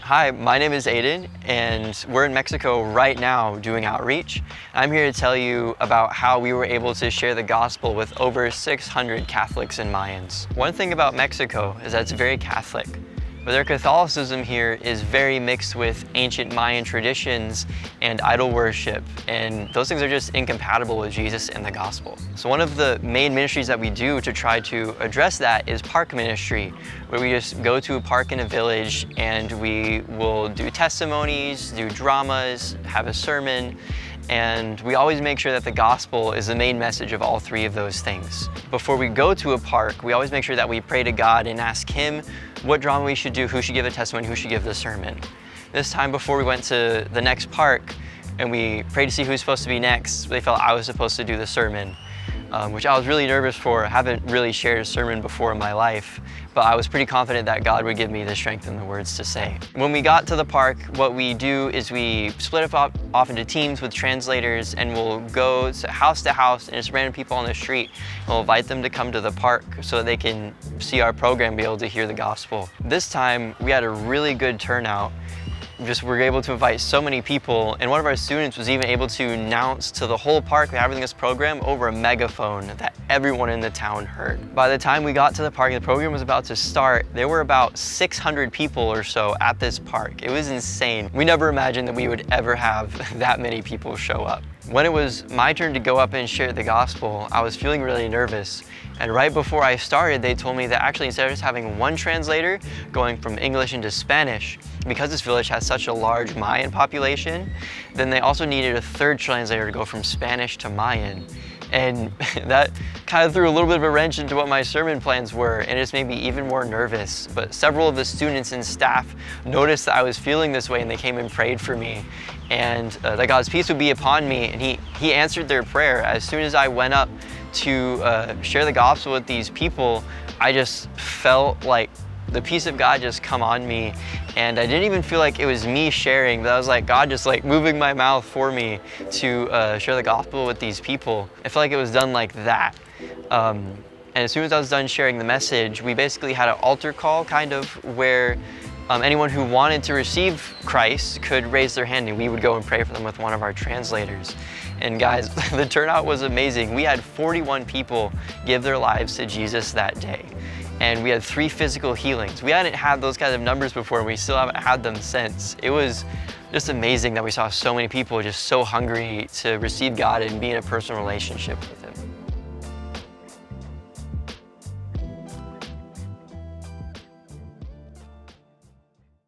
Hi, my name is Aiden, and we're in Mexico right now doing outreach. I'm here to tell you about how we were able to share the gospel with over 600 Catholics and Mayans. One thing about Mexico is that it's very Catholic, but their Catholicism here is very mixed with ancient Mayan traditions and idol worship, and those things are just incompatible with Jesus and the gospel. So one of the main ministries that we do to try to address that is park ministry, where we just go to a park in a village and we will do testimonies, do dramas, have a sermon, and we always make sure that the gospel is the main message of all three of those things. Before we go to a park, we always make sure that we pray to God and ask Him what drama we should do, who should give the testimony, who should give the sermon. This time before we went to the next park and we prayed to see who's supposed to be next, they felt I was supposed to do the sermon, which I was really nervous for. I haven't really shared a sermon before in my life, but I was pretty confident that God would give me the strength and the words to say. When we got to the park, what we do is we split off into teams with translators, and we'll go to house and just random people on the street. We'll invite them to come to the park so that they can see our program, be able to hear the gospel. This time, we had a really good turnout. We were able to invite so many people, and one of our students was even able to announce to the whole park they're having this program over a megaphone that everyone in the town heard. By the time we got to the park and the program was about to start, there were about 600 people or so at this park. It was insane. We never imagined that we would ever have that many people show up. When it was my turn to go up and share the gospel, I was feeling really nervous. And right before I started, they told me that actually instead of just having one translator going from English into Spanish, because this village has such a large Mayan population, then they also needed a third translator to go from Spanish to Mayan. And that kind of threw a little bit of a wrench into what my sermon plans were, and it just made me even more nervous. But several of the students and staff noticed that I was feeling this way, and they came and prayed for me, and that God's peace would be upon me, and He answered their prayer. As soon as I went up to share the gospel with these people, I just felt like the peace of God just come on me, and I didn't even feel like it was me sharing, but I was like God just like moving my mouth for me to share the gospel with these people. I felt like it was done like that. And as soon as I was done sharing the message, we basically had an altar call kind of where anyone who wanted to receive Christ could raise their hand, and we would go and pray for them with one of our translators. And guys, the turnout was amazing. We had 41 people give their lives to Jesus that day. And we had 3 physical healings. We hadn't had those kinds of numbers before, and we still haven't had them since. It was just amazing that we saw so many people just so hungry to receive God and be in a personal relationship with Him.